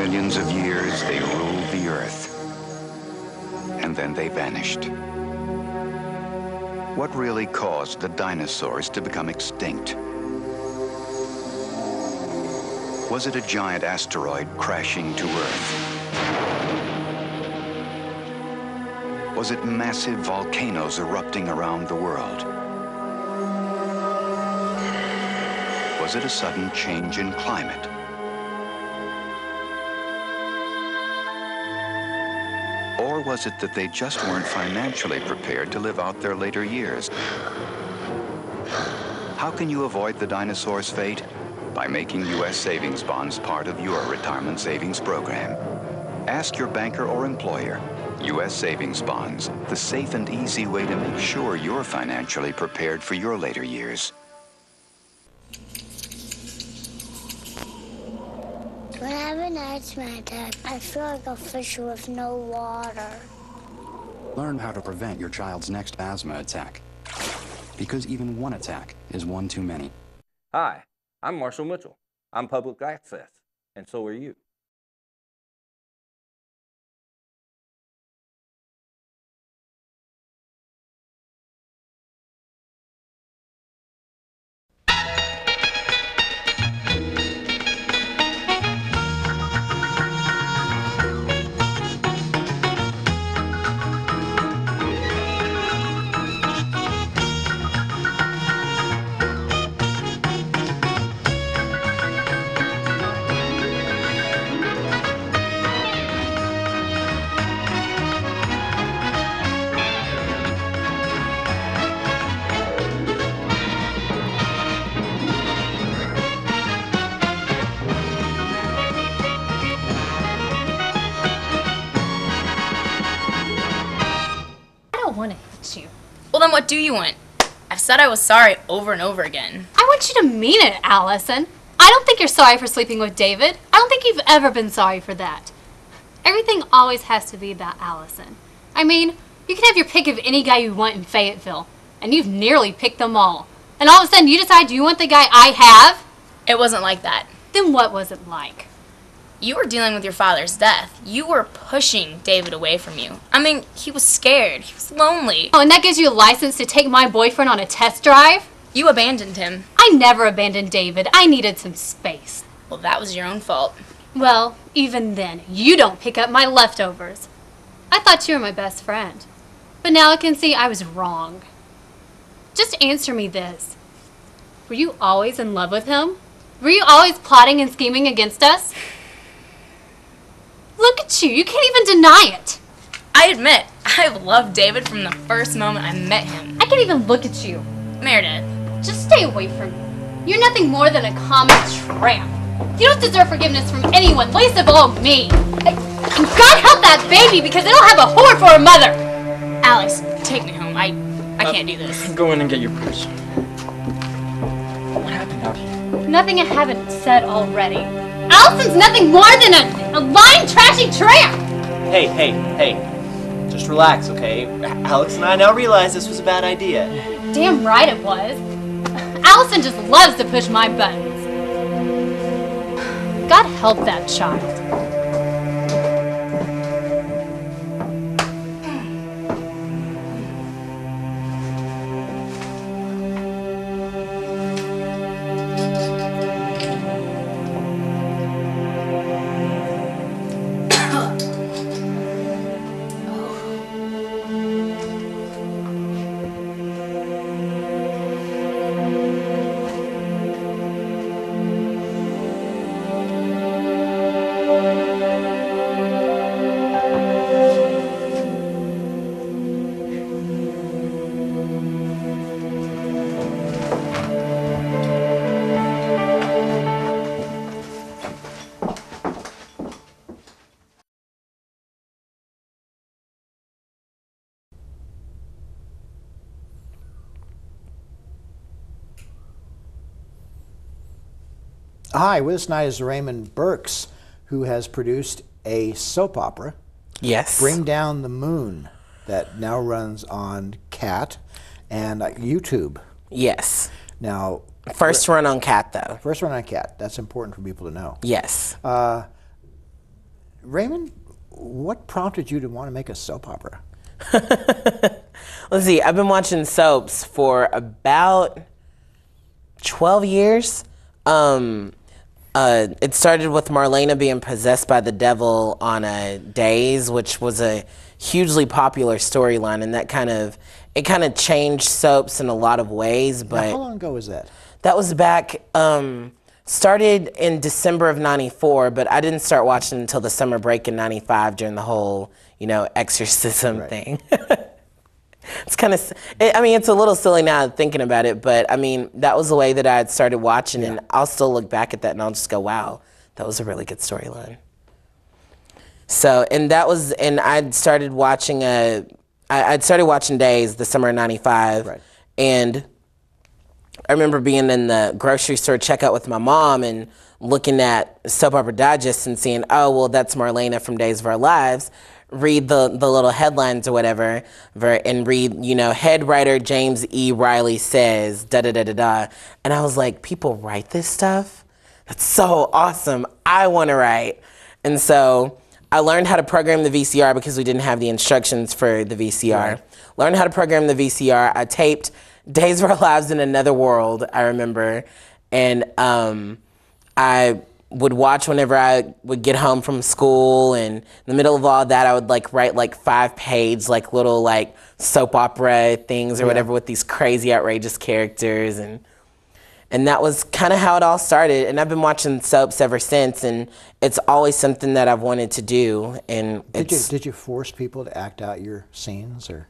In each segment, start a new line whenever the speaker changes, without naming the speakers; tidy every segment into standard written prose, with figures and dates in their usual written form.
millions of years, they ruled the Earth. And then they vanished. What really caused the dinosaurs to become extinct? Was it a giant asteroid crashing to Earth? Was it massive volcanoes erupting around the world? Was it a sudden change in climate? Or was it that they just weren't financially prepared to live out their later years? How can you avoid the dinosaurs' fate? By making U.S. savings bonds part of your retirement savings program. Ask your banker or employer. U.S. savings bonds, the safe and easy way to make sure you're financially prepared for your later years.
When I have an asthma attack, I feel like a fish with no water.
Learn how to prevent your child's next asthma attack. Because even one attack is one too many.
Hi, I'm Marshall Mitchell. I'm public access, and so are you.
Want to hit you.
Well, then what do you want? I've said I was sorry over and over again.
I want you to mean it, Allison. I don't think you're sorry for sleeping with David. I don't think you've ever been sorry for that. Everything always has to be about Allison. I mean, you can have your pick of any guy you want in Fayetteville, and you've nearly picked them all. And all of a sudden you decide you want the guy I have?
It wasn't like that.
Then what was it like?
You were dealing with your father's death. You were pushing David away from you. I mean, he was scared. He was lonely.
Oh, and that gives you a license to take my boyfriend on a test drive?
You abandoned him.
I never abandoned David. I needed some space.
Well, that was your own fault.
Well, even then, you don't pick up my leftovers. I thought you were my best friend. But now I can see I was wrong. Just answer me this. Were you always in love with him? Were you always plotting and scheming against us? Look at you. You can't even deny it.
I admit, I've loved David from the first moment I met him.
I can't even look at you.
Meredith.
Just stay away from me. You're nothing more than a common tramp. You don't deserve forgiveness from anyone, least of all me. And God help that baby, because it'll have a whore for a mother.
Alex, take me home. I can't do this.
Go in and get your purse. What happened out here?
Nothing I haven't said already. Allison's nothing more than a lying, trashy tramp!
Hey. Just relax, okay? Alex and I now realize this was a bad idea.
Damn right it was. Allison just loves to push my buttons. God help that child.
Hi, with us tonight is Raymond Burks, who has produced a soap opera,
Yes.
Bring Down the Moon, that now runs on Cat and YouTube.
Yes.
Now,
First run on Cat, though.
first run on Cat. That's important for people to know.
Yes.
Raymond, what prompted you to want to make a soap opera?
Let's see, I've been watching soaps for about 12 years. It started with Marlena being possessed by the devil on Days, which was a hugely popular storyline, and that kind of changed soaps in a lot of ways. But
Now, how long ago was that?
that was back, started in December of '94, but I didn't start watching until the summer break in '95 during the whole, exorcism thing. It's kind of, it's a little silly now thinking about it, but that was the way that I had started watching, and I'll still look back at that and I'll just go, wow, that was a really good storyline. So, and I'd started watching I'd started watching Days the summer of '95, and I remember being in the grocery store checkout with my mom and looking at Soap Opera Digest and seeing, oh, well, that's Marlena from Days of Our Lives. Read the little headlines or whatever, and read, head writer James E. Riley says, da-da-da-da-da. And I was like, people write this stuff? That's so awesome. I want to write. And so I learned how to program the VCR because we didn't have the instructions for the VCR. Learned how to program the VCR. I taped Days of Our Lives in Another World, I remember. And I would watch whenever I would get home from school, and in the middle of all that I would write 5-page little soap opera things or whatever with these crazy outrageous characters, and that was kind of how it all started. And I've been watching soaps ever since, and it's always something that I've wanted to do. And
did you force people to act out your scenes or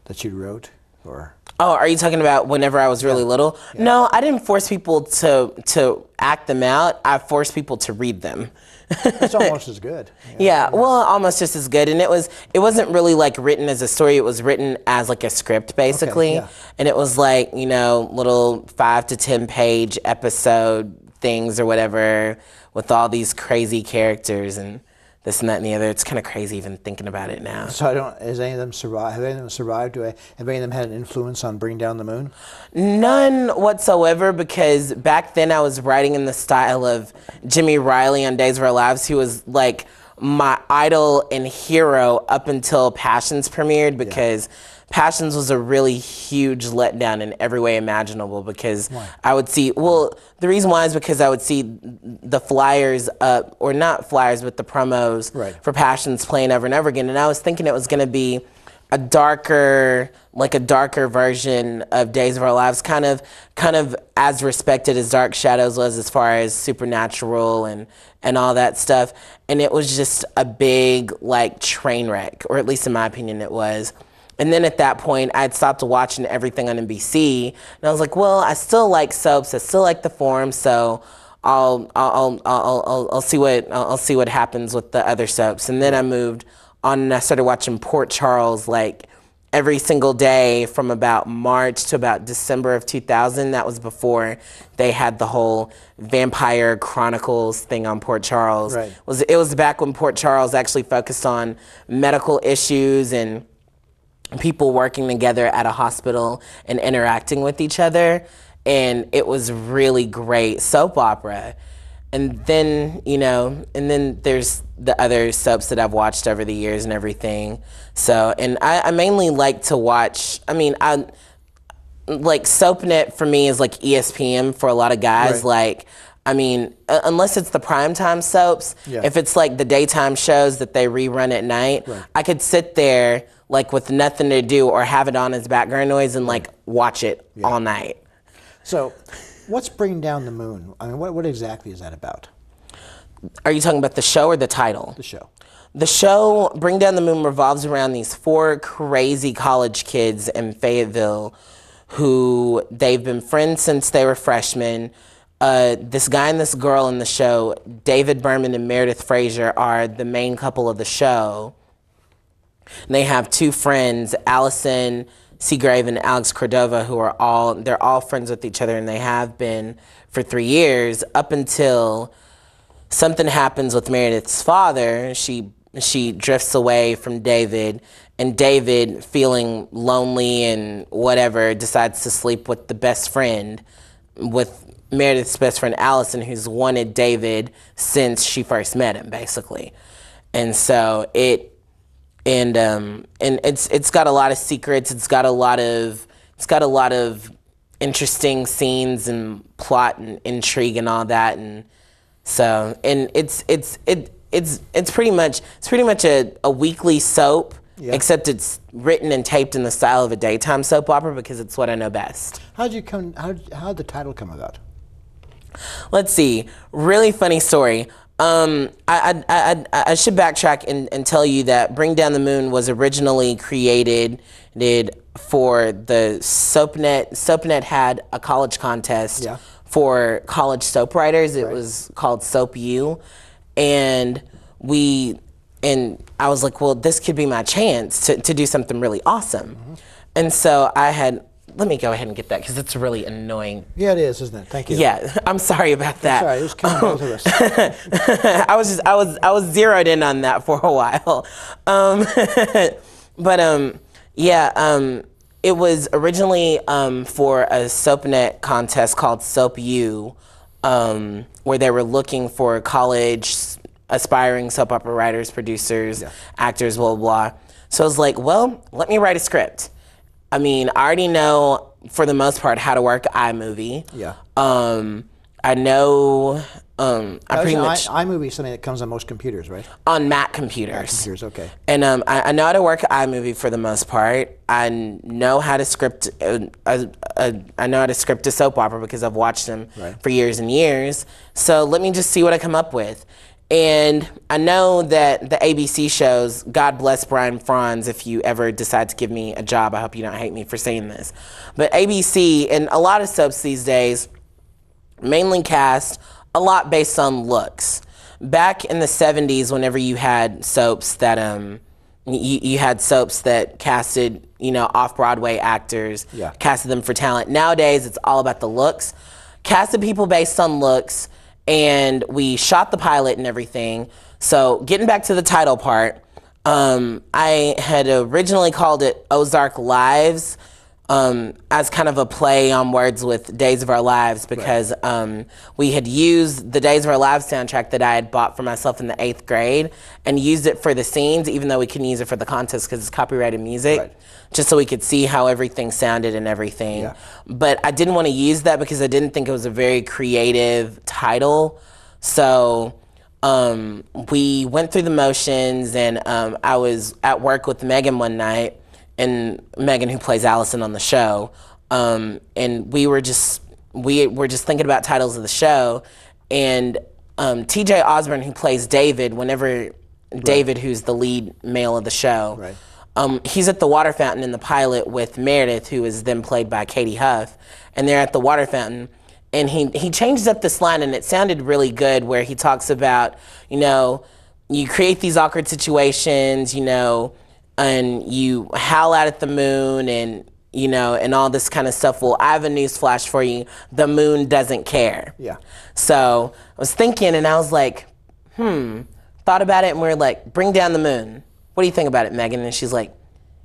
that you wrote, or?
Oh, are you talking about whenever I was really little? Yeah. No, I didn't force people to act them out. I forced people to read them.
It's almost as good.
Yeah, well, almost just as good. And it wasn't really written as a story. It was written as a script, basically. Okay, and it was little 5 to 10 page episode things or whatever with all these crazy characters and this and that and the other. It's kind of crazy even thinking about it now.
So has any of them survived? Have any of them survived? Have any of them had an influence on Bring Down the Moon?
None whatsoever, because back then I was writing in the style of Jimmy Riley on Days of Our Lives, who was my idol and hero up until Passions premiered, because Passions was a really huge letdown in every way imaginable, because I would see, the reason why is because I would see the flyers, or not flyers, but the promos for Passions playing over and over again, and I was thinking it was going to be a darker version of Days of Our Lives, kind of as respected as Dark Shadows was as far as supernatural and all that stuff, and it was just a big train wreck, or at least in my opinion it was. And then at that point, I'd stopped watching everything on NBC, and I was like, well, I still like soaps, I still like the form, so I'll see what happens with the other soaps. And then I moved on, and I started watching Port Charles every single day from about March to about December of 2000. That was before they had the whole Vampire Chronicles thing on Port Charles. It was back when Port Charles actually focused on medical issues and people working together at a hospital and interacting with each other, and it was really great soap opera. And then, there's the other soaps that I've watched over the years and everything. So, and I mainly like to watch, SoapNet for me is ESPN for a lot of guys. Unless it's the primetime soaps, if it's the daytime shows that they rerun at night, I could sit there with nothing to do or have it on as background noise and watch it all night.
So what's Bring Down the Moon? What exactly is that about?
Are you talking about the show or the title?
The show.
The show, Bring Down the Moon, revolves around these 4 crazy college kids in Fayetteville who they've been friends since they were freshmen. This guy and this girl in the show, David Berman and Meredith Frazier, are the main couple of the show. And they have 2 friends, Allison Seagrave and Alex Cordova, who are they're all friends with each other, and they have been for 3 years, up until something happens with Meredith's father. She drifts away from David, and David, feeling lonely and whatever, decides to sleep with the best friend, with Meredith's best friend Allison, who's wanted David since she first met him, basically. And so and it's got a lot of secrets. It's got a lot of interesting scenes and plot and intrigue and all that. And so, and it's pretty much a weekly soap. Yeah. Except it's written and taped in the style of a daytime soap opera because it's what I know best.
How'd the title come about?
Let's see. Really funny story. I should backtrack and tell you that Bring Down the Moon was originally created for the SoapNet. SoapNet had a college contest for college soap writers. It was called Soap U, and I was like, well, this could be my chance to do something really awesome. Mm-hmm. And so let me go ahead and get that because it's really annoying.
Yeah, it is, isn't it? Thank you.
Yeah, I'm sorry about that.
Sorry, it was coming both of us.
I was zeroed in on that for a while. It was originally for a SoapNet contest called Soap U, where they were looking for college aspiring soap opera writers, producers, actors, blah, blah, blah. So I was like, well, let me write a script. I mean, I already know, for the most part, how to work iMovie. Yeah. I know,
iMovie is something that comes on most computers, right?
On Mac computers.
Mac computers, okay.
And I know how to work iMovie for the most part. I know how to script, I know how to script a soap opera because I've watched them for years and years. So let me just see what I come up with. And I know that the ABC shows, God bless Brian Franz if you ever decide to give me a job. I hope you don't hate me for saying this. But ABC and a lot of soaps these days mainly cast a lot based on looks. Back in the 70s, whenever you had soaps that you had soaps that casted, off-Broadway actors, casted them for talent. Nowadays, it's all about the looks. Casted people based on looks. And we shot the pilot and everything. So getting back to the title part, I had originally called it Ozark Lives as kind of a play on words with Days of Our Lives because we had used the Days of Our Lives soundtrack that I had bought for myself in the 8th grade and used it for the scenes, even though we couldn't use it for the contest because it's copyrighted music, just so we could see how everything sounded and everything. Yeah. But I didn't want to use that because I didn't think it was a very creative title. So we went through the motions, and I was at work with Megan one night, and Megan, who plays Allison on the show, and we were just thinking about titles of the show, and T.J. Osborne, who plays David, David, who's the lead male of the show, he's at the water fountain in the pilot with Meredith, who is then played by Katie Huff, and they're at the water fountain, and he changes up this line, and it sounded really good, where he talks about, you create these awkward situations, and you howl out at the moon and, and all this kind of stuff. Well, I have a news flash for you. The moon doesn't care. Yeah. So I was thinking, and I was like, thought about it, and we were like, Bring Down the Moon. What do you think about it, Megan? And she's like,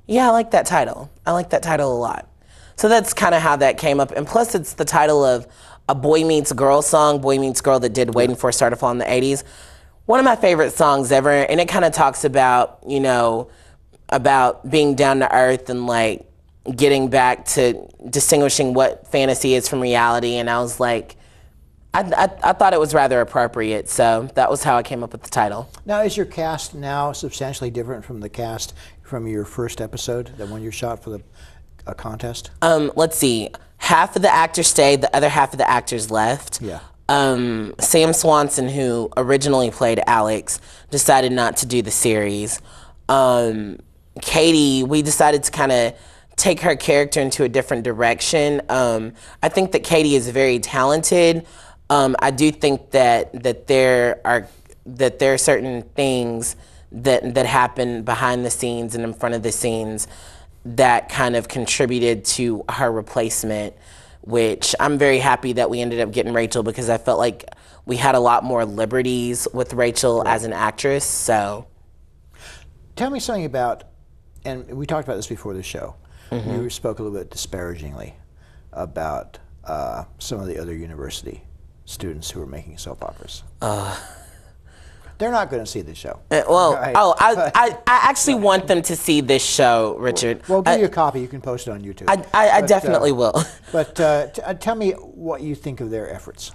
yeah, I like that title. I like that title a lot. So that's kind of how that came up. And plus, it's the title of a Boy Meets Girl song, Boy Meets Girl, that did Waiting for a Star to Fall in the 80s. One of my favorite songs ever, and it kind of talks about, about being down to earth and like getting back to distinguishing what fantasy is from reality. And I was like, I thought it was rather appropriate, so that was how I came up with the title.
Now, is your cast now substantially different from the cast from your first episode, the one you shot for the contest?
Let's see. Half of the actors stayed, the other half of the actors left. Yeah. Sam Swanson, who originally played Alex, decided not to do the series. Katie, we decided to kind of take her character into a different direction. I think that Katie is very talented. I do think that there are certain things that happen behind the scenes and in front of the scenes that kind of contributed to her replacement, which I'm very happy that we ended up getting Rachel, because I felt like we had a lot more liberties with Rachel as an actress. So
tell me something about, and we talked about this before the show, you spoke a little bit disparagingly about some of the other university students who are making soap operas? They're not going to see the show.
I actually want them to see this show, Richard.
We'll give you a copy. You can post it on YouTube.
I definitely will.
But tell me what you think of their efforts.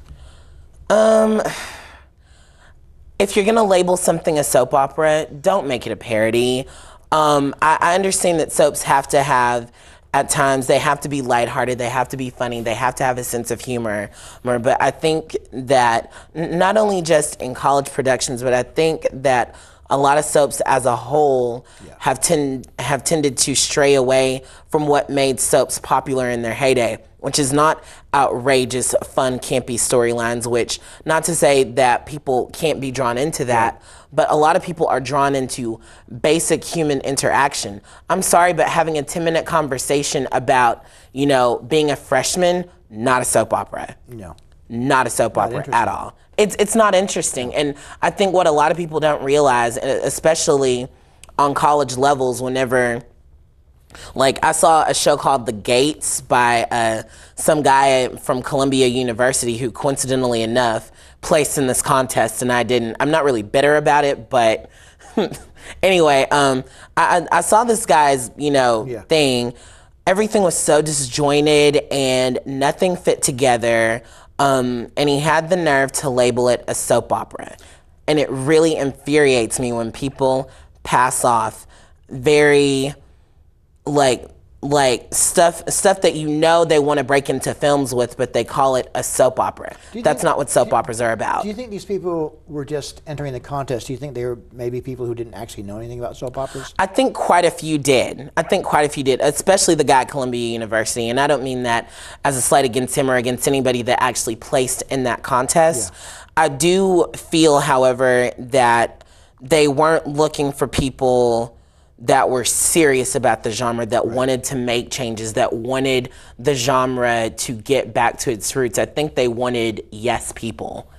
If you're going to label something a soap opera, don't make it a parody. I understand that soaps have to have, at times, they have to be lighthearted, they have to be funny, they have to have a sense of humor. But I think that not only just in college productions, but I think that a lot of soaps as a whole have tended to stray away from what made soaps popular in their heyday, which is not outrageous, fun, campy storylines, which, not to say that people can't be drawn into that, but a lot of people are drawn into basic human interaction. I'm sorry, but having a 10-minute conversation about, you know, being a freshman, not a soap opera.
No.
Not a soap opera at all. It's not interesting. And I think what a lot of people don't realize, especially on college levels, whenever, like, I saw a show called The Gates by some guy from Columbia University who, coincidentally enough, placed in this contest, and I didn't. I'm not really bitter about it, but anyway, I saw this guy's, you know, thing. Everything was so disjointed and nothing fit together, and he had the nerve to label it a soap opera. And it really infuriates me when people pass off very, like stuff that you know they want to break into films with, but they call it a soap opera. That's not what soap operas are about.
Do you think these people were just entering the contest? Do you think they were maybe people who didn't actually know anything about soap operas?
I think quite a few did. Especially the guy at Columbia University. And I don't mean that as a slight against him or against anybody that actually placed in that contest. I do feel, however, that they weren't looking for people that were serious about the genre, that wanted to make changes, that wanted the genre to get back to its roots. I think they wanted yes people.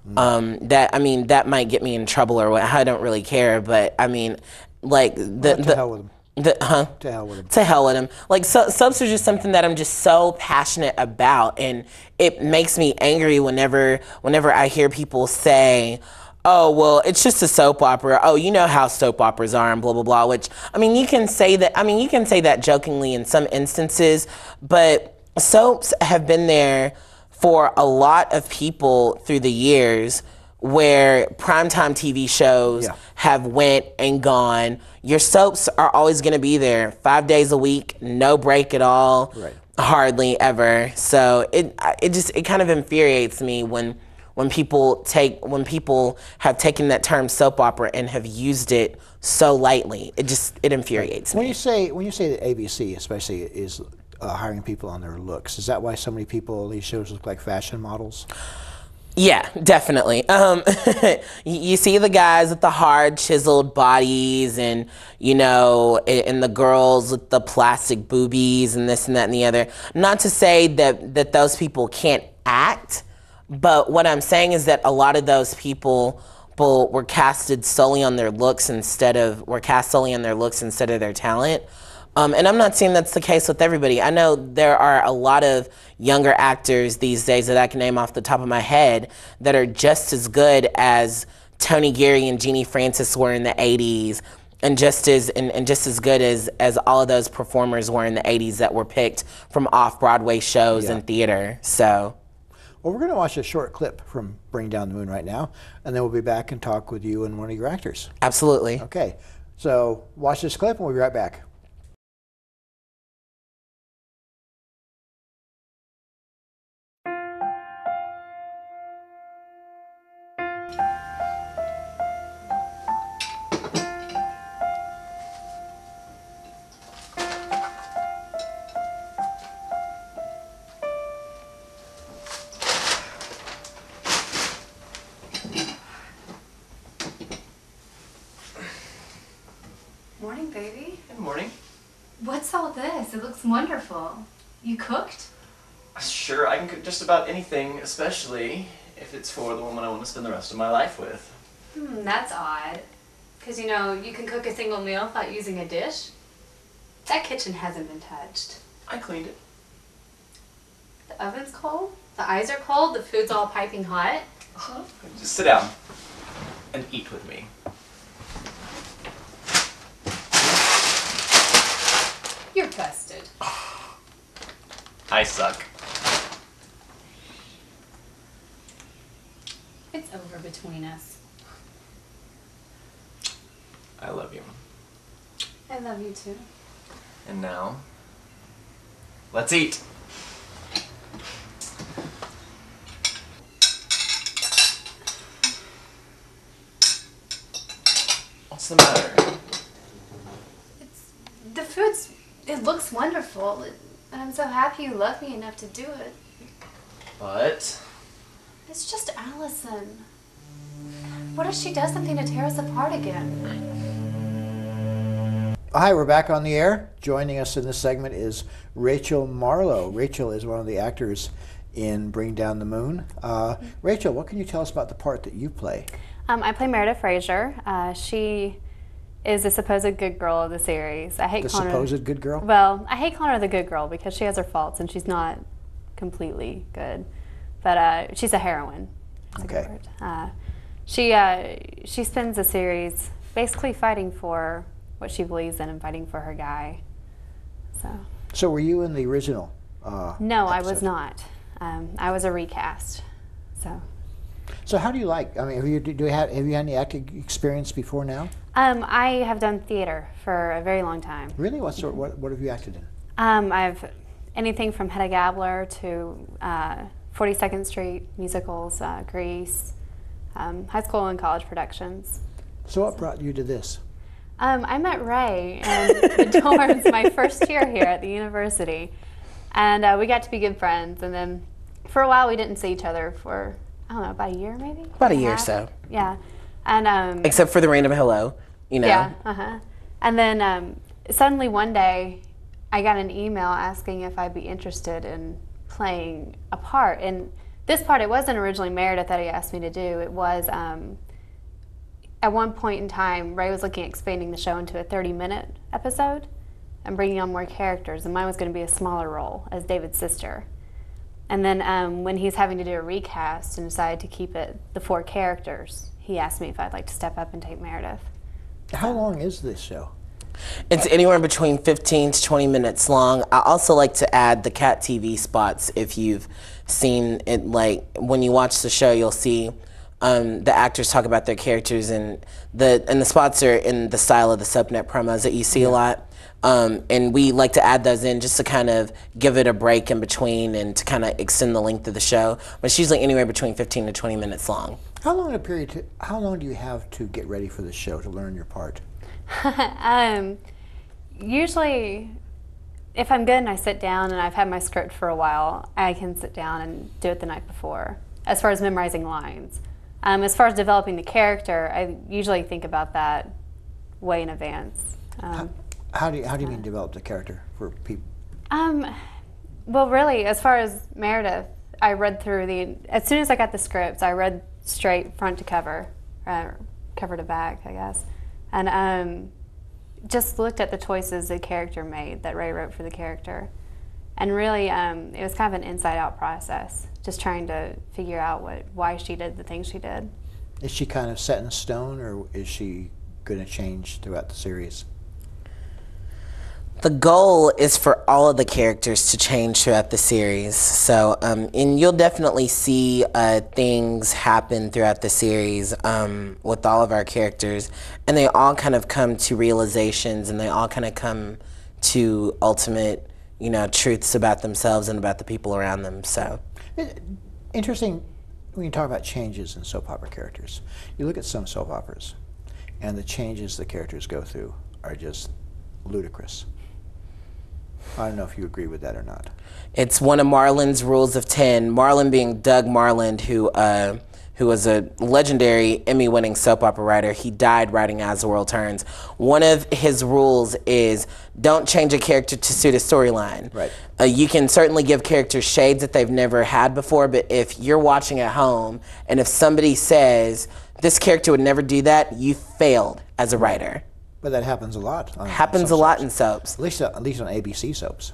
That might get me in trouble or what. I don't really care, but I mean, like
to hell with them. To hell with them.
To hell with them. Like, soaps are just something that I'm just so passionate about, and it makes me angry whenever I hear people say, oh, well, it's just a soap opera. Oh, you know how soap operas are and blah, blah, blah, which, I mean, you can say that jokingly in some instances, but soaps have been there for a lot of people through the years, where primetime TV shows have went and gone. Your soaps are always going to be there 5 days a week, no break at all, hardly ever. So it kind of infuriates me when people have taken that term soap opera and have used it so lightly. It infuriates me.
When you say that ABC especially is hiring people on their looks, is that why so many people these shows look like fashion models?
Yeah, definitely. You see the guys with the hard chiseled bodies, and you know, and the girls with the plastic boobies and this and that and the other. Not to say that those people can't act, but what I'm saying is that a lot of those people were casted solely on their looks instead of their talent. And I'm not saying that's the case with everybody. I know there are a lot of younger actors these days that I can name off the top of my head that are just as good as Tony Geary and Jeannie Francis were in the 80s, and just as good as all of those performers were in the 80s that were picked from off-Broadway shows and theater. So,
well, we're going to watch a short clip from Bring Down the Moon right now, and then we'll be back and talk with you and one of your actors.
Absolutely.
Okay, so watch this clip and we'll be right back.
Morning, baby.
Good morning.
What's all this? It looks wonderful. You cooked?
Sure, I can cook just about anything, especially if it's for the woman I want to spend the rest of my life with.
That's odd. Because, you know, you can cook a single meal without using a dish. That kitchen hasn't been touched.
I cleaned it.
The oven's cold, the eyes are cold, the food's all piping hot.
Just sit down and eat with me.
You're busted.
I suck.
It's over between us.
I love you.
I love you too.
And now, let's eat. What's the matter?
It looks wonderful. And I'm so happy you love me enough to do it.
But
It's just Allison. What if she does something to tear us apart again?
Hi, we're back on the air. Joining us in this segment is Rachel Marlowe. Rachel is one of the actors in Bring Down the Moon. Rachel, what can you tell us about the part that you play?
I play Meredith Frazier. She is the supposed good girl of the series. I hate calling her
The supposed good girl?
Well, I hate calling her the good girl because she has her faults and she's not completely good. But she's a heroine. That's a good word. She spends the series basically fighting for what she believes in and fighting for her guy.
So were you in the original
No,
episode?
I was not. I was a recast.
So how do you like? I mean, have you had any acting experience before now?
I have done theater for a very long time.
Really? What have you acted in?
I've anything from Hedda Gabler to 42nd Street musicals, Grease, high school and college productions.
So what brought you to this?
I met Ray in the dorms my first year here at the university, and we got to be good friends. And then for a while we didn't see each other for, I don't know, about a year maybe?
About a year or so.
Yeah. And
except for the random hello, you know.
Yeah, And then suddenly one day I got an email asking if I'd be interested in playing a part. And this part, it wasn't originally Meredith that he asked me to do. It was, at one point in time, Ray was looking at expanding the show into a 30-minute episode and bringing on more characters. And mine was going to be a smaller role as David's sister. And then when he's having to do a recast and decided to keep it the 4 characters, he asked me if I'd like to step up and take Meredith.
How long is this show?
It's anywhere between 15 to 20 minutes long. I also like to add the Cat TV spots. If you've seen it, like when you watch the show, you'll see the actors talk about their characters, and the spots are in the style of the subnet promos that you see a lot. And we like to add those in just to kind of give it a break in between and to kind of extend the length of the show. But it's usually anywhere between 15 to 20 minutes long.
How long do you have to get ready for the show to learn your part?
Usually, if I'm good and I sit down and I've had my script for a while, I can sit down and do it the night before, as far as memorizing lines. As far as developing the character, I usually think about that way in advance.
How do you mean develop the character for people?
Well, really, as far as Meredith, I read through as soon as I got the scripts, I read straight front to cover, cover to back, I guess. And just looked at the choices the character made, that Ray wrote for the character. And really, it was kind of an inside-out process, just trying to figure out why she did the things she did.
Is she kind of set in stone, or is she going to change throughout the series?
The goal is for all of the characters to change throughout the series. So, and you'll definitely see things happen throughout the series with all of our characters. And they all kind of come to realizations, and they all kind of come to ultimate, truths about themselves and about the people around them. So,
interesting when you talk about changes in soap opera characters. You look at some soap operas, and the changes the characters go through are just ludicrous. I don't know if you agree with that or not.
It's one of Marlon's rules of 10. Marlon being Doug Marland, who was a legendary Emmy-winning soap opera writer. He died writing As the World Turns. One of his rules is don't change a character to suit a storyline.
Right.
You can certainly give characters shades that they've never had before, but if you're watching at home and if somebody says, this character would never do that, you failed as a writer.
But that happens a lot.
Happens a lot in soaps.
At least on ABC soaps.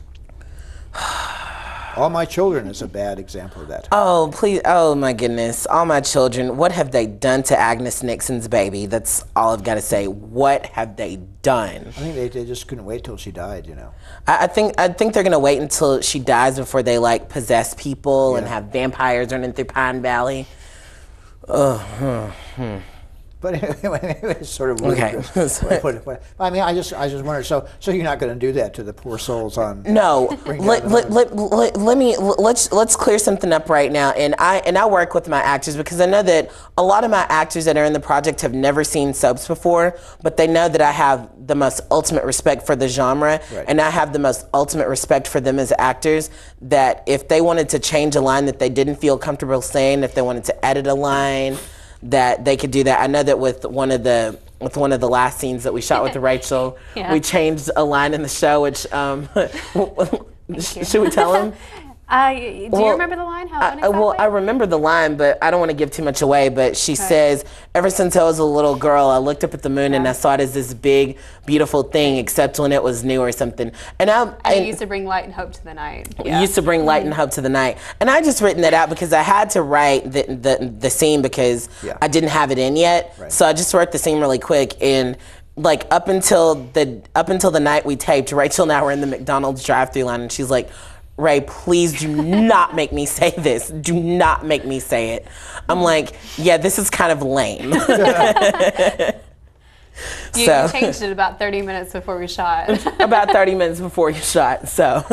All My Children is a bad example of that.
Oh, please. Oh, my goodness. All My Children. What have they done to Agnes Nixon's baby? That's all I've got to say. What have they done?
I think they just couldn't wait till she died, you know.
I think they're going to wait until she dies before they, like, possess people and have vampires running through Pine Valley.
But anyway, it's sort of ludicrous.
Okay.
I mean, I just wondered. So you're not going to do that to the poor souls on?
No. Let's clear something up right now. And I work with my actors because I know that a lot of my actors that are in the project have never seen soaps before, but they know that I have the most ultimate respect for the genre, and I have the most ultimate respect for them as actors. That if they wanted to change a line that they didn't feel comfortable saying, if they wanted to edit a line, that they could do that. I know that with one of the last scenes that we shot with Rachel, we changed a line in the show, which should we tell him?
Do you remember the line? How it went exactly?
Well, I remember the line, but I don't want to give too much away. But she says, ever since I was a little girl, I looked up at the moon and I saw it as this big, beautiful thing, except when it was new or something. And I
used to bring light and hope to the night.
Used to bring light and hope to the night. And I just written that out because I had to write the scene because I didn't have it in yet. So I just wrote the scene really quick. And like up until the night we taped, Rachel and I were in the McDonald's drive-thru line, and she's like, Ray, please do not make me say this. Do not make me say it. I'm like, yeah, this is kind of lame.
You changed it about 30 minutes before we shot.
About 30 minutes before you shot, so.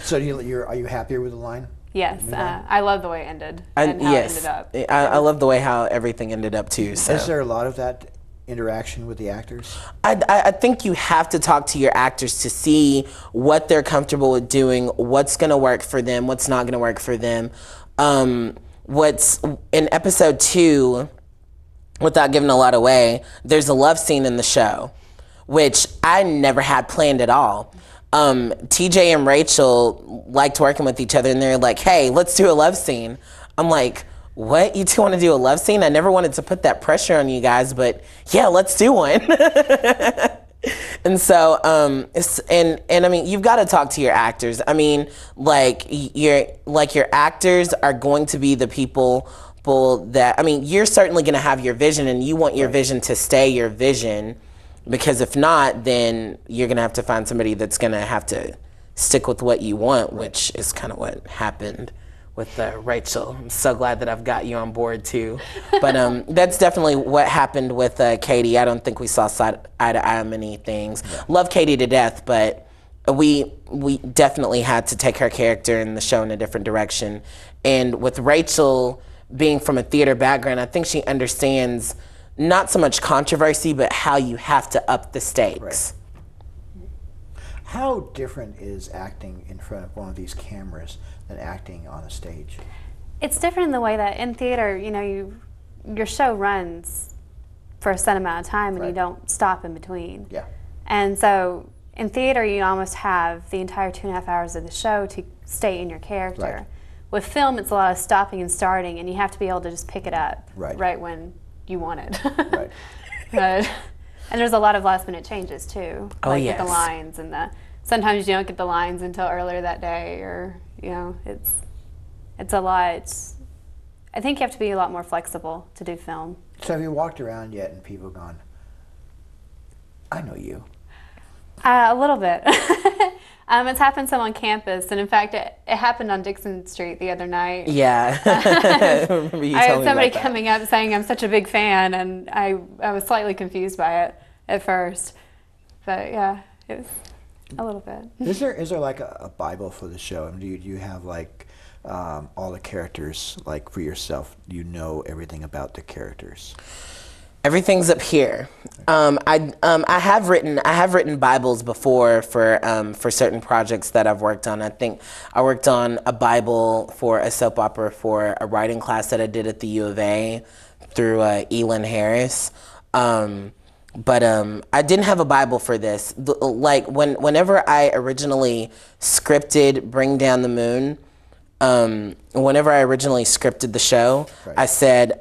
So are you happier with the line?
Yes, I love the way it ended and how it ended up.
I love the way how everything ended up too. So.
Is there a lot of that interaction with the actors?
I think you have to talk to your actors to see what they're comfortable with doing, what's going to work for them, what's not going to work for them. What's in episode 2, without giving a lot away, there's a love scene in the show, which I never had planned at all. TJ and Rachel liked working with each other, and they're like, hey, let's do a love scene. I'm like, what? You two want to do a love scene? I never wanted to put that pressure on you guys, but yeah, let's do one. And so, and I mean, you've got to talk to your actors. I mean, your actors are going to be the people that, I mean, you're certainly going to have your vision, and you want your vision to stay your vision, because if not, then you're going to have to find somebody that's going to have to stick with what you want, which is kind of what happened with Rachel. I'm so glad that I've got you on board too. But that's definitely what happened with Katie. I don't think we saw eye to eye on many things. Love Katie to death, but we definitely had to take her character in the show in a different direction. And with Rachel being from a theater background, I think she understands not so much controversy, but how you have to up the stakes.
How different is acting in front of one of these cameras than acting on a stage?
It's different in the way that in theater, you know, your show runs for a set amount of time and you don't stop in between.
Yeah.
And so in theater, you almost have the entire 2.5 hours of the show to stay in your character.
Right.
With film, it's a lot of stopping and starting, and you have to be able to just pick it up right when you want it. Right. And there's a lot of last minute changes too. With the lines and sometimes you don't get the lines until earlier that day, or you know, it's a lot. I think you have to be a lot more flexible to do film.
So have you walked around yet and people gone, I know you?
A little bit. It's happened some on campus, and in fact, it happened on Dixon Street the other night.
Yeah. I remember you telling me about that.
I had somebody coming up saying I'm such a big fan, and I was slightly confused by it at first. But yeah, it was a little bit.
Is there like a Bible for the show? I mean, do you have like all the characters, like for yourself? Do you know everything about the characters?
Everything's up here. I have written Bibles before for certain projects that I've worked on. I think I worked on a Bible for a soap opera for a writing class that I did at the U of A through Elin Harris. But I didn't have a Bible for this. Like whenever I originally scripted Bring Down the Moon, whenever I originally scripted the show, I said,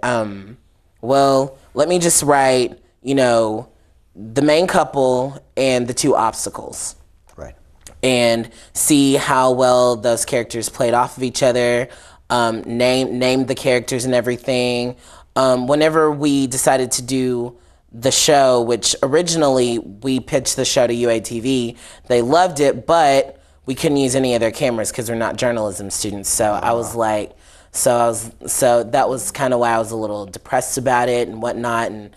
well, let me just write, you know, the main couple and the two obstacles.
Right.
and see how well those characters played off of each other, name the characters and everything. Whenever we decided to do the show, which originally we pitched the show to UATV, they loved it, but we couldn't use any of their cameras because we're not journalism students. So I was like, so that was kind of why I was a little depressed about it and whatnot. And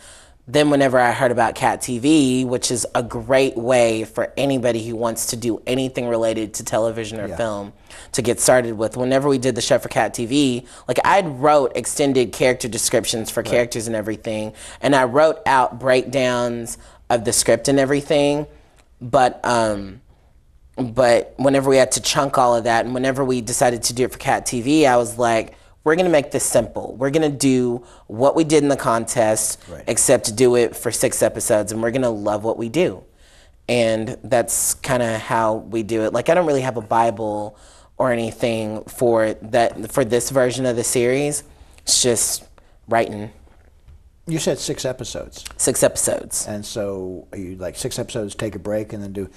then whenever I heard about Cat TV, which is a great way for anybody who wants to do anything related to television or film to get started with, whenever we did the show for Cat TV, like I wrote extended character descriptions for characters and everything, and I wrote out breakdowns of the script and everything, but whenever we had to chunk all of that, and whenever we decided to do it for Cat TV, I was like, we're gonna make this simple. We're gonna do what we did in the contest, except do it for 6 episodes, and we're gonna love what we do. And that's kind of how we do it. Like, I don't really have a Bible or anything for this version of the series. It's just writing.
You said 6 episodes.
6 episodes.
And so are you like 6 episodes, take a break, and then do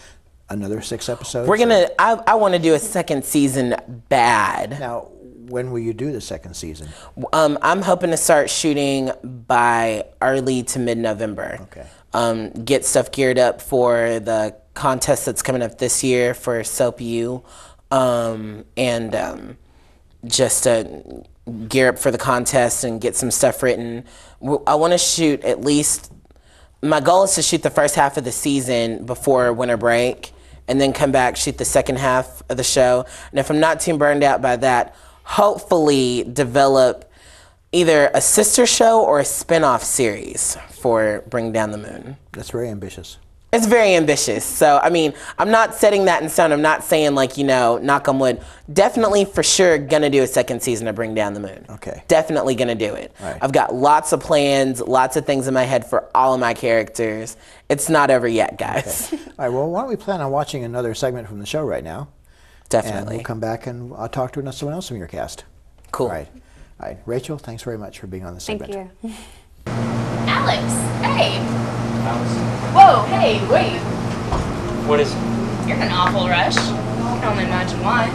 another 6 episodes?
We're gonna, I wanna do a second season bad.
Now, when will you do the second season?
I'm hoping to start shooting by early to mid-November.
Okay.
Get stuff geared up for the contest that's coming up this year for Soap U, and just gear up for the contest and get some stuff written. I want to shoot at least, my goal is to shoot the first half of the season before winter break, and then come back, shoot the second half of the show. And if I'm not too burned out by that, hopefully develop either a sister show or a spin-off series for Bring Down the Moon.
That's very ambitious.
It's very ambitious. So, I mean, I'm not setting that in stone. I'm not saying, like, you know, knock on wood. Definitely, for sure, gonna do a second season of Bring Down the Moon.
Okay.
Definitely gonna do it.
Right.
I've got lots of plans, lots of things in my head for all of my characters. It's not over yet, guys.
Okay. All right, well, why don't we plan on watching another segment from the show right now?
Definitely.
And we'll come back and I'll talk to someone else from your cast.
Cool.
All right. All right. Rachel, thanks very much for being on the segment.
Thank you.
Alex, hey. Whoa, hey, wait.
What is it?
You're in an awful rush. I can only imagine why.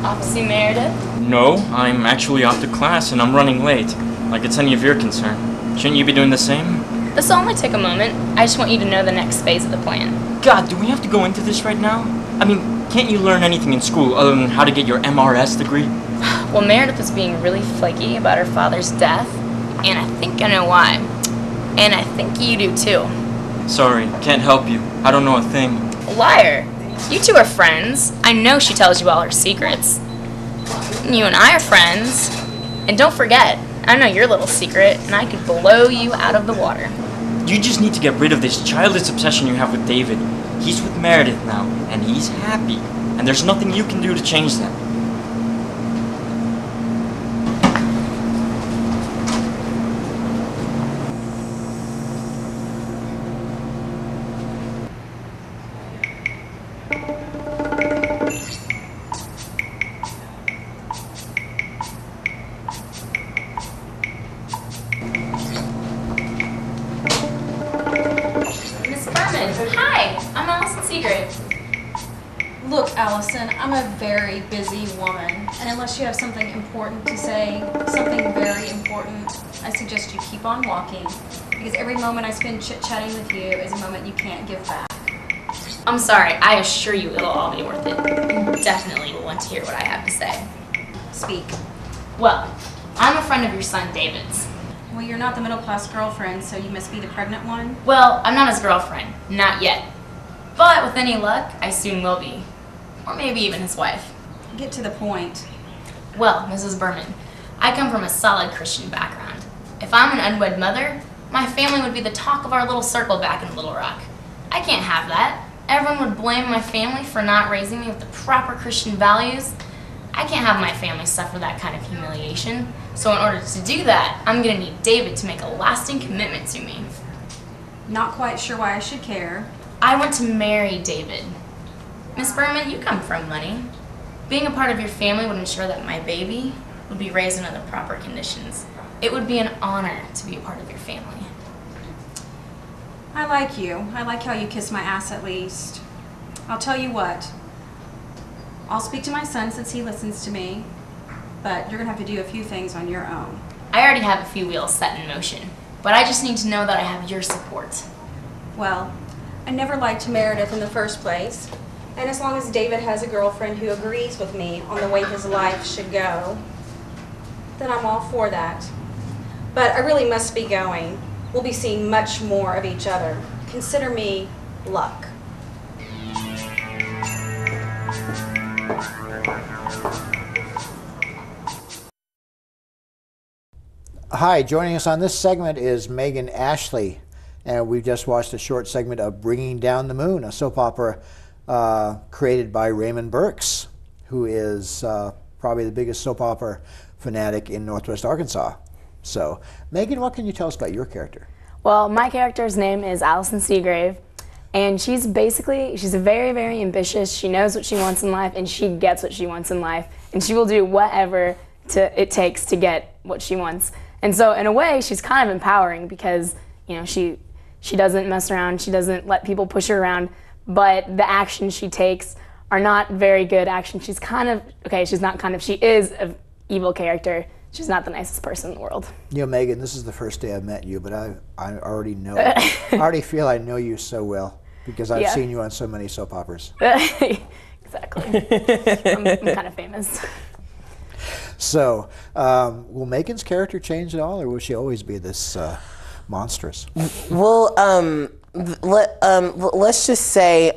Off to see Meredith?
No, I'm actually off to class and I'm running late. Like it's any of your concern. Shouldn't you be doing the same?
This will only take a moment. I just want you to know the next phase of the plan.
God, do we have to go into this right now? I mean, can't you learn anything in school other than how to get your MRS degree?
Well, Meredith was being really flaky about her father's death, and I think I know why. And I think you do too.
Sorry, can't help you. I don't know a thing.
Liar. You two are friends. I know she tells you all her secrets. You and I are friends. And don't forget, I know your little secret, and I could blow you out of the water.
You just need to get rid of this childish obsession you have with David. He's with Meredith now, and he's happy. And there's nothing you can do to change that.
Look, Allison, I'm a very busy woman, and unless you have something important to say, something very important, I suggest you keep on walking, because every moment I spend chit-chatting with you is a moment you can't give back.
I'm sorry, I assure you it'll all be worth it. You definitely will want to hear what I have to say.
Speak.
Well, I'm a friend of your son David's.
Well, you're not the middle-class girlfriend, so you must be the pregnant one?
Well, I'm not his girlfriend. Not yet. But with any luck, I soon will be. Or maybe even his wife.
Get to the point.
Well, Mrs. Berman, I come from a solid Christian background. If I'm an unwed mother, my family would be the talk of our little circle back in Little Rock. I can't have that. Everyone would blame my family for not raising me with the proper Christian values. I can't have my family suffer that kind of humiliation. So in order to do that, I'm gonna need David to make a lasting commitment to me.
Not quite sure why I should care.
I want to marry David. Miss Berman, you come from money. Being a part of your family would ensure that my baby would be raised under the proper conditions. It would be an honor to be a part of your family.
I like you. I like how you kiss my ass at least. I'll tell you what. I'll speak to my son since he listens to me, but you're going to have to do a few things on your own.
I already have a few wheels set in motion, but I just need to know that I have your support.
Well, I never liked Meredith in the first place, and as long as David has a girlfriend who agrees with me on the way his life should go, then I'm all for that. But I really must be going. We'll be seeing much more of each other. Consider me luck.
Hi, joining us on this segment is Megan Ashley, and we've just watched a short segment of Bringing Down the Moon, a soap opera created by Raymond Burks, who is probably the biggest soap opera fanatic in Northwest Arkansas. So, Megan, what can you tell us about your character?
Well, my character's name is Allison Seagrave, and she's very, very ambitious. She knows what she wants in life, and she gets what she wants in life, and she will do whatever it takes to get what she wants. And so in a way, she's kind of empowering because, you know, she doesn't mess around, she doesn't let people push her around, but the actions she takes are not very good actions. She's kind of, she is an evil character. She's not the nicest person in the world.
You know, Megan, this is the first day I've met you, but I already know, I already feel I know you so well because I've seen you on so many soap operas.
Exactly. I'm kind of famous.
So, will Megan's character change at all, or will she always be this monstrous?
Well, let's just say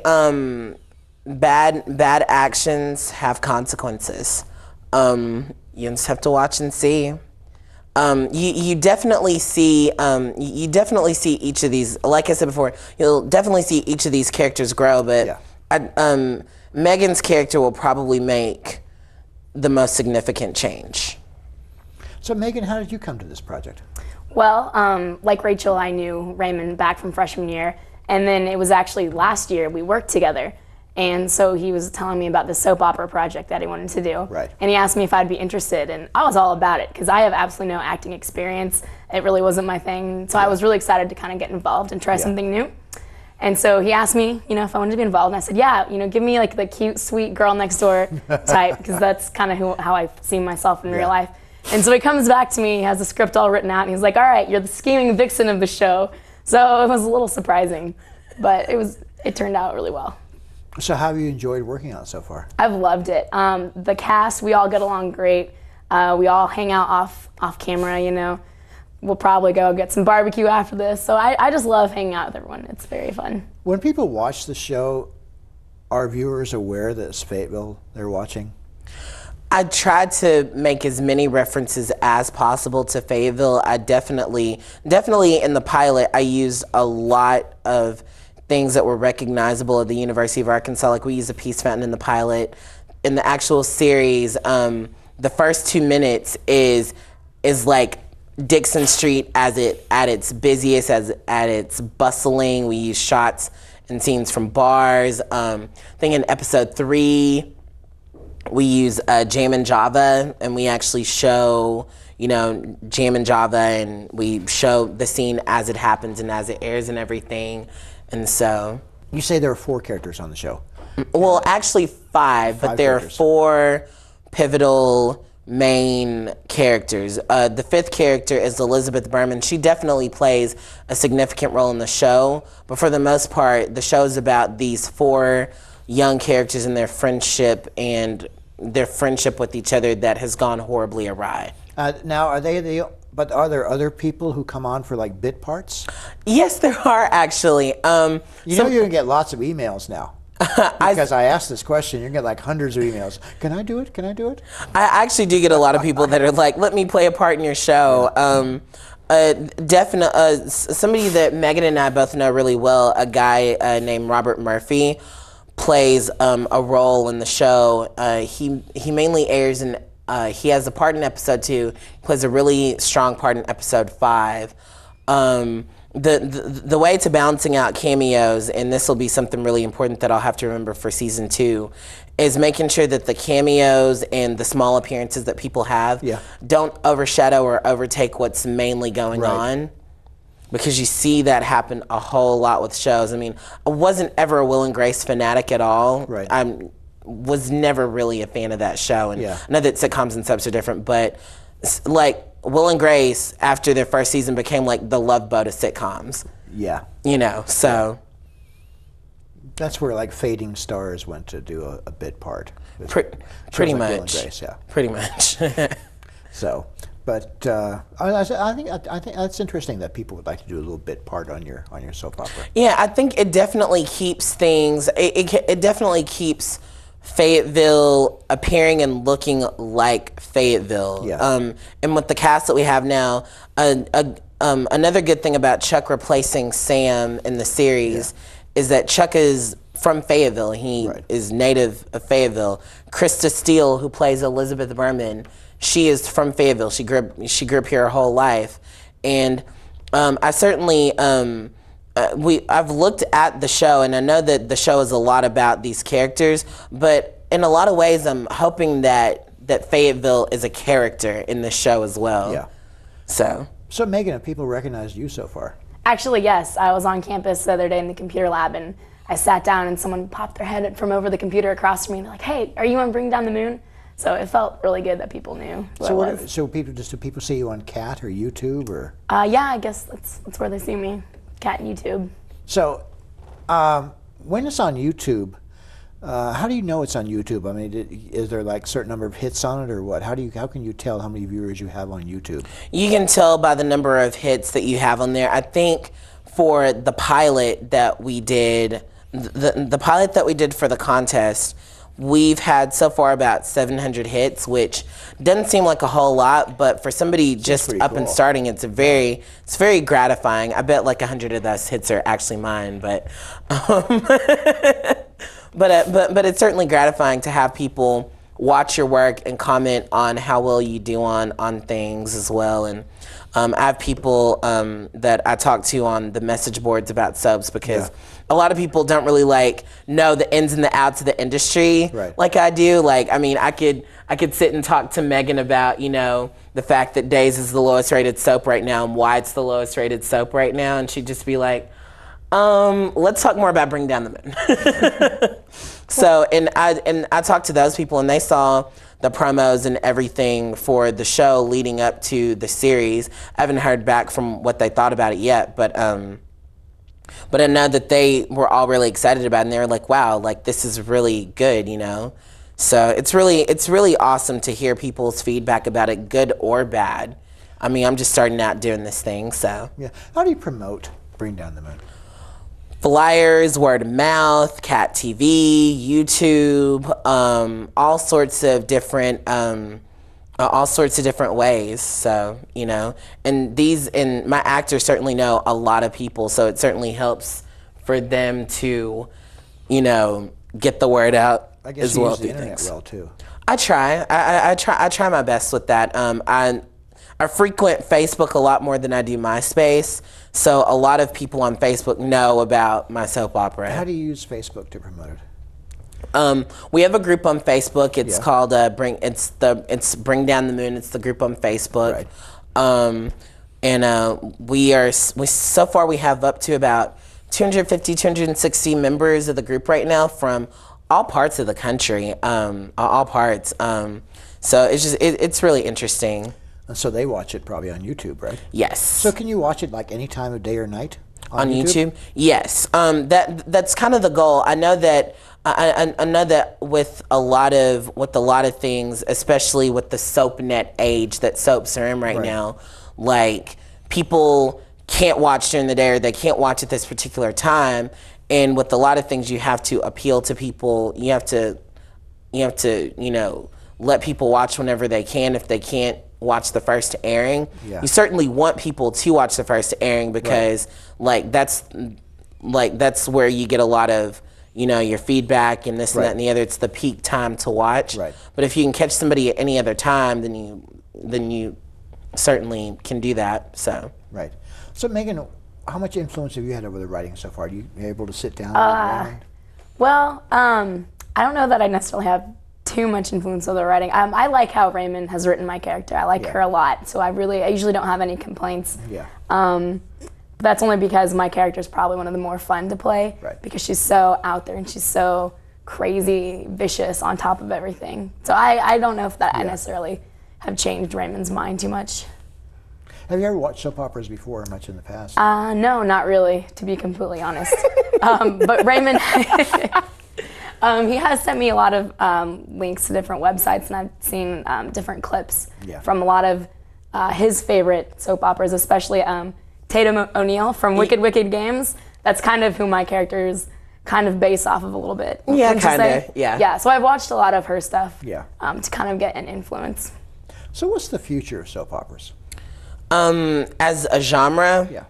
bad actions have consequences. You just have to watch and see. You definitely see each of these. Like I said before, you'll definitely see each of these characters grow. But Megan's character will probably make the most significant change.
So Megan, how did you come to this project?
Well, like Rachel, I knew Raymond back from freshman year, and then it was actually last year we worked together, and so he was telling me about the soap opera project that he wanted to do.
Right.
And he asked me if I'd be interested, and I was all about it because I have absolutely no acting experience. It really wasn't my thing, so I was really excited to kind of get involved and try something new. And so he asked me, you know, if I wanted to be involved, and I said, yeah, you know, give me like the cute, sweet girl next door type, because that's kind of how I see myself in real life. And so he comes back to me, he has the script all written out, and he's like, all right, you're the scheming vixen of the show. So it was a little surprising, but it turned out really well.
So how have you enjoyed working on it so far?
I've loved it. The cast, we all get along great. We all hang out off camera, you know. We'll probably go get some barbecue after this. So I just love hanging out with everyone. It's very fun.
When people watch the show, are viewers aware that it's Fayetteville they're watching?
I tried to make as many references as possible to Fayetteville. I definitely in the pilot, I used a lot of things that were recognizable at the University of Arkansas. Like we used a peace fountain in the pilot. In the actual series, the first 2 minutes is like Dixon Street at its busiest, at its bustling. We use shots and scenes from bars. I think in episode 3, we use Jam and Java, and we actually show, you know, Jam and Java, and we show the scene as it happens and as it airs and everything. And so,
you say there are 4 characters on the show.
Well, actually 5, but there are 4 pivotal main characters. The 5th character is Elizabeth Berman. She definitely plays a significant role in the show, but for the most part, the show is about these 4 young characters and their friendship with each other that has gone horribly awry.
Now, are there other people who come on for like bit parts?
Yes, there are actually.
You know you're gonna get lots of emails now. Because I asked this question, you're gonna get like hundreds of emails. Can I do it? Can I do it?
I actually do get a lot of people that are like, let me play a part in your show. Somebody that Megan and I both know really well, a guy named Robert Murphy, plays a role in the show. He mainly airs in, he has a part in episode 2, plays a really strong part in episode 5. The way to balancing out cameos, and this will be something really important that I'll have to remember for season 2, is making sure that the cameos and the small appearances that people have don't overshadow or overtake what's mainly going on. Because you see that happen a whole lot with shows. I mean, I wasn't ever a Will and Grace fanatic at all. was never really a fan of that show. And
Yeah.
I know that sitcoms and subs are different, but like Will and Grace, after their first season, became like the Love Boat of sitcoms.
Yeah.
You know, so.
That's where like Fading Stars went to do a bit part.
Pretty
like Will and
much.
Grace, yeah.
Pretty much.
So, but I think that's interesting that people would like to do a little bit part on your soap opera.
Yeah, I think it definitely keeps things. It definitely keeps Fayetteville appearing and looking like Fayetteville.
Yeah.
And with the cast that we have now, another good thing about Chuck replacing Sam in the series is that Chuck is from Fayetteville. He is native of Fayetteville. Krista Steele, who plays Elizabeth Berman, she is from Fayetteville. She grew up here her whole life, and I certainly I've looked at the show, and I know that the show is a lot about these characters, but in a lot of ways, I'm hoping that Fayetteville is a character in the show as well.
Yeah.
So
Megan, have people recognized you so far?
Actually, yes. I was on campus the other day in the computer lab, and I sat down, and someone popped their head from over the computer across from me, and they're like, "Hey, are you on Bring Down the Moon?" So it felt really good that people knew who I was.
So do people see you on Cat or YouTube or?
Yeah, I guess that's where they see me, Cat YouTube.
So, when it's on YouTube, how do you know it's on YouTube? I mean, is there like a certain number of hits on it, or what? How can you tell how many viewers you have on YouTube?
you can tell by the number of hits that you have on there. I think for the pilot that we did, the pilot that we did for the contest, we've had so far about 700 hits, which doesn't seem like a whole lot, but for somebody just up and starting, it's very gratifying. I bet like 100 of those hits are actually mine, but but it's certainly gratifying to have people watch your work and comment on how well you do on things as well. And I have people that I talk to on the message boards about subs, because a lot of people don't really know the ins and the outs of the industry like I do. Like, I mean, I could sit and talk to Megan about, the fact that Days is the lowest rated soap right now and why it's the lowest rated soap right now, and she'd just be like, let's talk more about Bring Down the Moon. So, and I talked to those people, and they saw the promos and everything for the show leading up to the series. I haven't heard back from what they thought about it yet, but I know that they were all really excited about it, and they were like, wow, like this is really good, So it's really awesome to hear people's feedback about it, good or bad. I mean, I'm just starting out doing this thing, so.
Yeah. How do you promote Bring Down the Moon?
Flyers, word of mouth, Cat TV, YouTube, all sorts of different ways. So, and my actors certainly know a lot of people, so it certainly helps for them to, get the word out
I guess
as
you
well.
use the internet well too.
I try. I try my best with that. I frequent Facebook a lot more than I do MySpace, so a lot of people on Facebook know about my soap opera.
How do you use Facebook to promote it?
We have a group on Facebook. It's called it's Bring Down the Moon. It's the group on Facebook, and we so far we have up to about 250, 260 members of the group right now from all parts of the country, all parts. So it's really interesting.
And so they watch it probably on YouTube, right?
Yes.
So can you watch it like any time of day or night
on YouTube? Yes. That's kind of the goal. I know that I know that with a lot of things, especially with the SoapNet age that soaps are in right now, like people can't watch during the day, or they can't watch at this particular time. And with a lot of things, you have to appeal to people. You have to let people watch whenever they can. If they can't watch the first airing, you certainly want people to watch the first airing, because that's where you get a lot of your feedback and this and that and the other. It's the peak time to watch. But if you can catch somebody at any other time, then you certainly can do that. So
So Megan, how much influence have you had over the writing so far? Are you able to sit down and
Well, I don't know that I necessarily have too much influence over the writing. I like how Raymond has written my character. I like her a lot, so I usually don't have any complaints. But that's only because my character is probably one of the more fun to play, because she's so out there and she's so crazy, vicious on top of everything. So I don't know if that I necessarily have changed Raymond's mind too much.
Have you ever watched soap operas before, much in the past?
No, not really, to be completely honest. But Raymond, he has sent me a lot of links to different websites, and I've seen different clips from a lot of his favorite soap operas, especially Tatum O'Neal from Wicked Wicked Games. That's kind of who my character is kind of based off of a little bit.
Yeah, kind of, yeah.
Yeah, so I've watched a lot of her stuff
Yeah.
To kind of get an influence.
So what's the future of soap operas?
As a genre?
Yeah.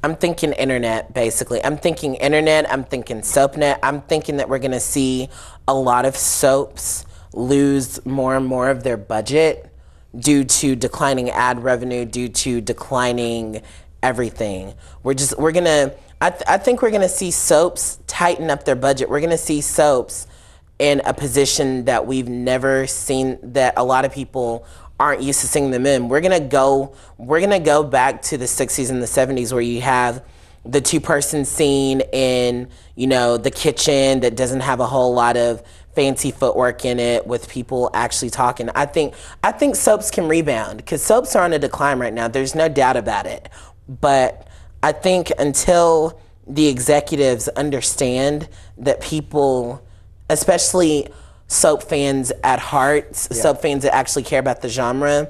I'm thinking internet, basically. I'm thinking internet, I'm thinking SoapNet. I'm thinking that we're gonna see a lot of soaps lose more and more of their budget due to declining ad revenue, due to declining everything. I think we're gonna see soaps tighten up their budget. We're gonna see soaps in a position that we've never seen, that a lot of people aren't used to seeing them in. We're gonna go back to the 60s and the 70s where you have the two-person scene in, the kitchen that doesn't have a whole lot of fancy footwork in it with people actually talking. I think soaps can rebound because soaps are on a decline right now. There's no doubt about it. But I think until the executives understand that people, especially soap fans at heart, soap fans that actually care about the genre,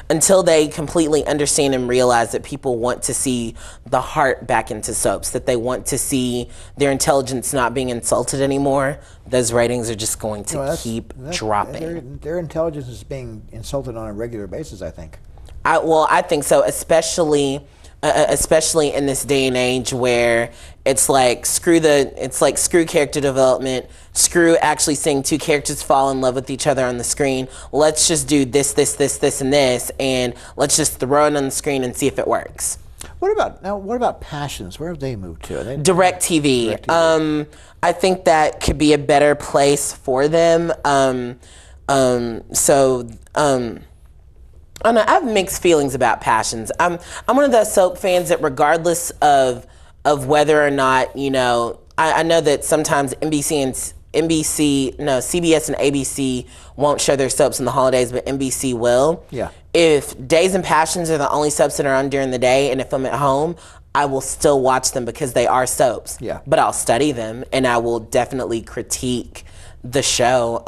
until they completely understand and realize that people want to see the heart back into soaps, that they want to see their intelligence not being insulted anymore, those ratings are just going to keep dropping.
Their intelligence is being insulted on a regular basis, I think.
I think so, especially in this day and age where it's like screw character development, screw actually seeing two characters fall in love with each other on the screen. Let's just do this, and this, and let's just throw it on the screen and see if it works.
What about Passions? Where have they moved to?
DirecTV. I think that could be a better place for them. I don't know, I have mixed feelings about Passions. I'm one of those soap fans that regardless of whether or not, I know that sometimes CBS and ABC won't show their soaps in the holidays, but NBC will.
Yeah.
If Days and Passions are the only soaps that are on during the day, and if I'm at home, I will still watch them because they are soaps.
Yeah.
But I'll study them, and I will definitely critique the show.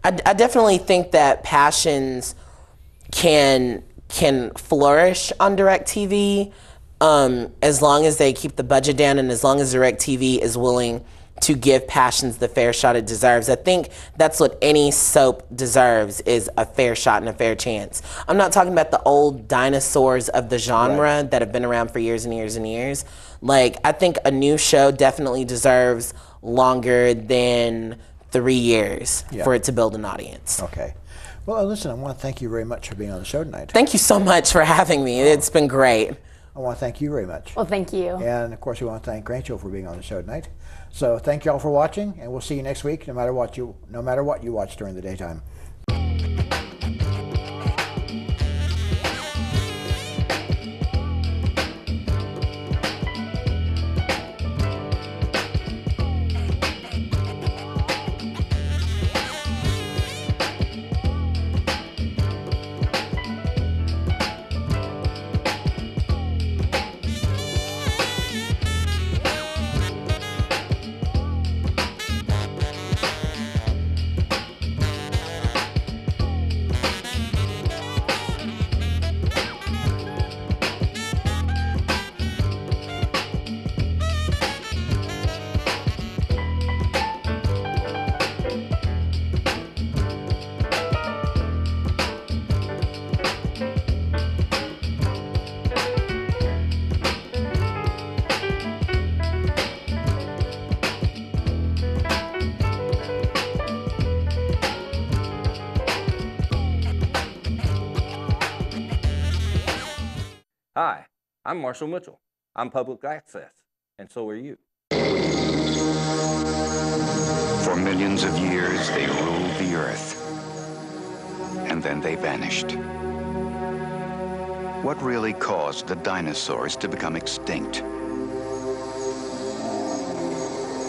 I definitely think that Passions can flourish on DirecTV as long as they keep the budget down and as long as DirecTV is willing to give Passions the fair shot it deserves. I think that's what any soap deserves, is a fair shot and a fair chance. I'm not talking about the old dinosaurs of the genre that have been around for years and years and years. Like, I think a new show definitely deserves longer than 3 years for it to build an audience.
Okay. Well, listen, I want to thank you very much for being on the show tonight.
Thank you so much for having me. It's been great.
I want to thank you very much.
Well, thank you.
And, of course, we want to thank Rachel for being on the show tonight. So thank you all for watching, and we'll see you next week, no matter what you watch during the daytime.
Hi, I'm Marshall Mitchell. I'm public access, and so are you.
For millions of years, they ruled the earth. And then they vanished. What really caused the dinosaurs to become extinct?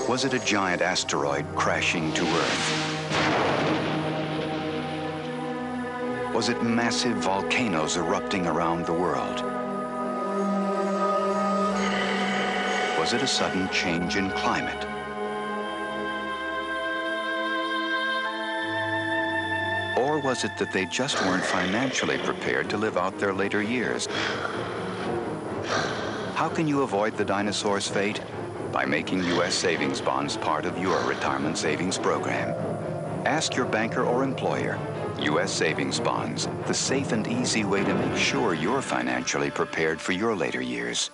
Was it a giant asteroid crashing to Earth? Was it massive volcanoes erupting around the world? Was it a sudden change in climate? Or was it that they just weren't financially prepared to live out their later years? How can you avoid the dinosaurs' fate? By making U.S. savings bonds part of your retirement savings program. Ask your banker or employer. U.S. savings bonds, the safe and easy way to make sure you're financially prepared for your later years.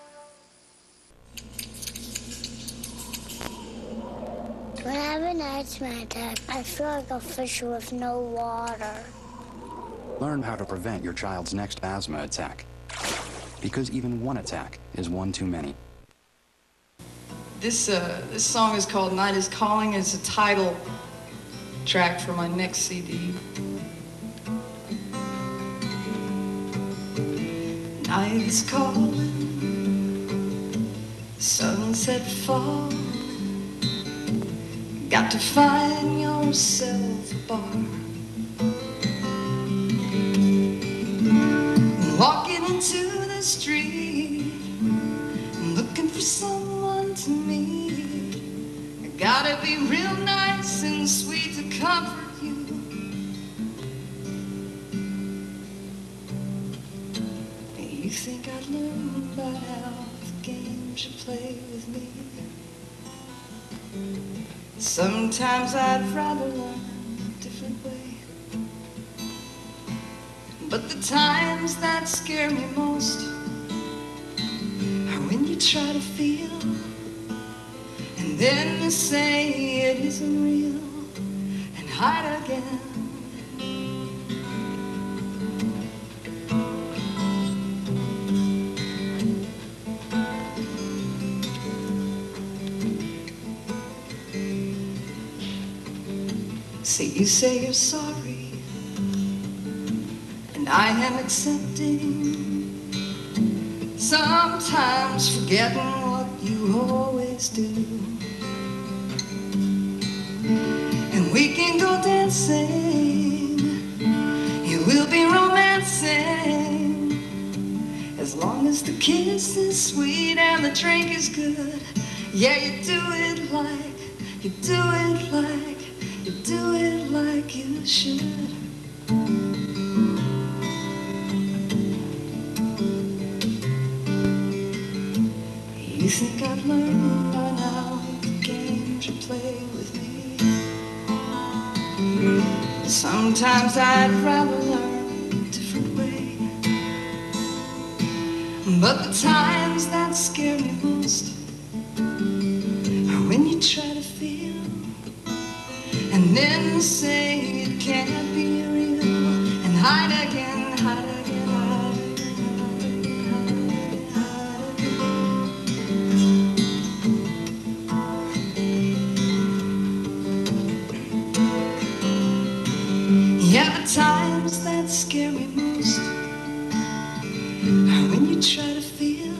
When I have an asthma attack, I feel like a fish with no water.
Learn how to prevent your child's next asthma attack. Because even one attack is one too many.
This song is called Night is Calling. It's a title track for my next CD. Night is calling, sunset falling. Got to find yourself a bar. Walking into the street, looking for someone to meet. I gotta be real nice and sweet to comfort you. You think I'd learn about how the games you play with me? Sometimes I'd rather learn a different way. But the times that scare me most are when you try to feel and then you say it isn't real and hide again. See, you say you're sorry, and I am accepting. Sometimes forgetting what you always do. And we can go dancing, you will be romancing, as long as the kiss is sweet and the drink is good. Yeah, you do it like, you do it like, you do it like you should. You think I'd learn by now the games you play with me? Sometimes I'd rather learn a different way. But the times that scare me most are when you try to feel and then say it can't be real and hide again, hide again, hide again, hide again, hide again. Yeah, the times that scare me most are when you try to feel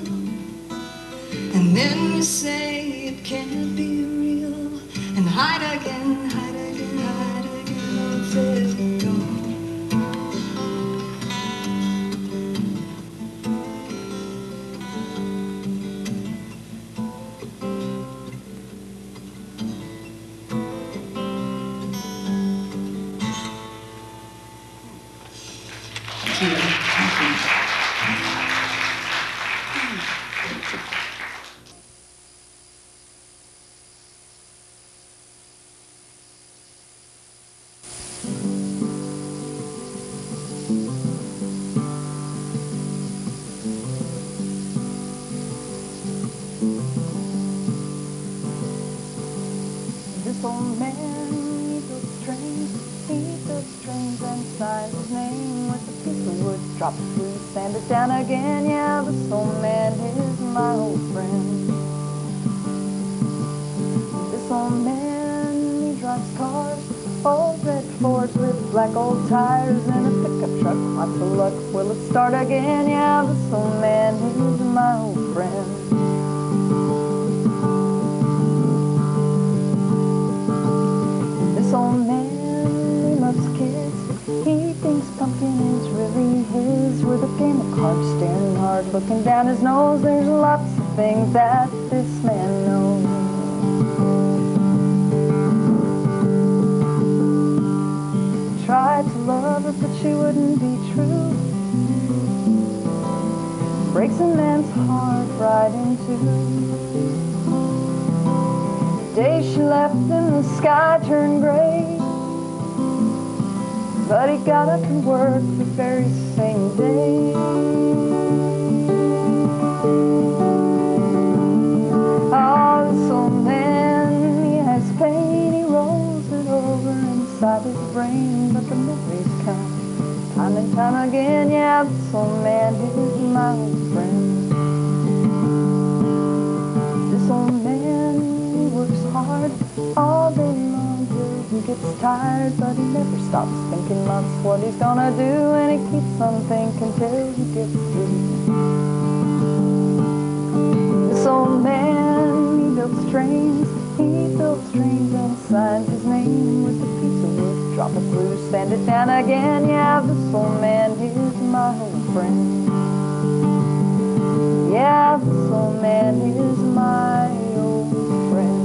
and then you say it can't be real and hide again, hide again, hide again, let it go.
This old man, he feels strange and signs his name with a piece of wood. Drops through, sand it down again. Yeah, this old man is my old friend. This old man, he drives cars, old red Fords with black old tires and a pickup truck. Lots of luck, will it start again? Yeah, this old man is my old friend. This old man, he loves kids. He thinks pumpkin is really his. With a game of cards, staring hard, looking down his nose. There's lots of things that this man knows. Tried to love her, but she wouldn't be true. Breaks a man's heart right in two. The day she left him, the sky turned gray. But he got up and worked the very same day. Oh, this old man, he has pain, he rolls it over inside his brain. But the memories come time and time again. Yeah, this old man is my old friend. This old man, he works hard all day long till he gets tired, but he never stops thinking much what he's gonna do, and he keeps on thinking till he gets through. This old man, he builds trains and signs his name with a piece of wood. Drop a clue, sand it down again. Yeah, this old man is my old friend. Yeah, this old man is my old friend.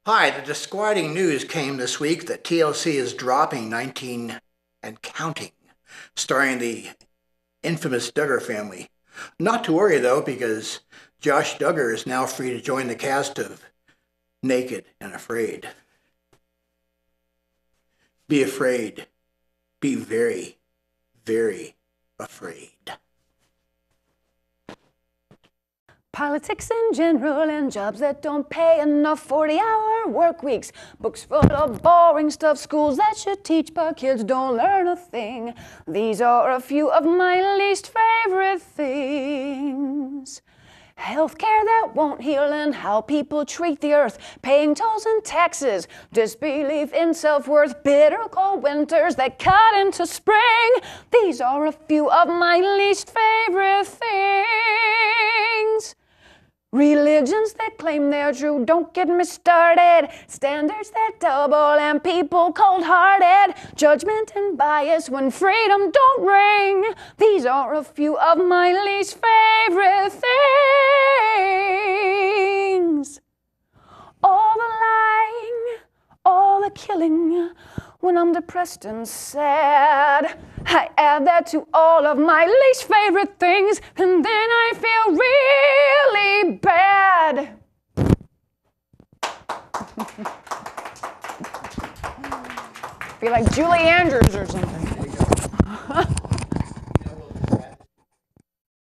Hi, the disquieting news came this week that TLC is dropping 19 and Counting, starring the infamous Duggar family. Not to worry though, because Josh Duggar is now free to join the cast of Naked and Afraid. Be afraid. Be very, very afraid.
Politics in general and jobs that don't pay enough, 40-hour work weeks, books full of boring stuff, schools that should teach but kids don't learn a thing. These are a few of my least favorite things. Healthcare that won't heal and how people treat the earth, paying tolls and taxes, disbelief in self-worth, bitter cold winters that cut into spring. These are a few of my least favorite things. Religions that claim they're true, don't get me started. Standards that double and people cold-hearted. Judgment and bias when freedom don't ring. These are a few of my least favorite things. All the lying, all the killing. When I'm depressed and sad, I add that to all of my least favorite things, and then I feel really bad. Feel like Julie Andrews or something.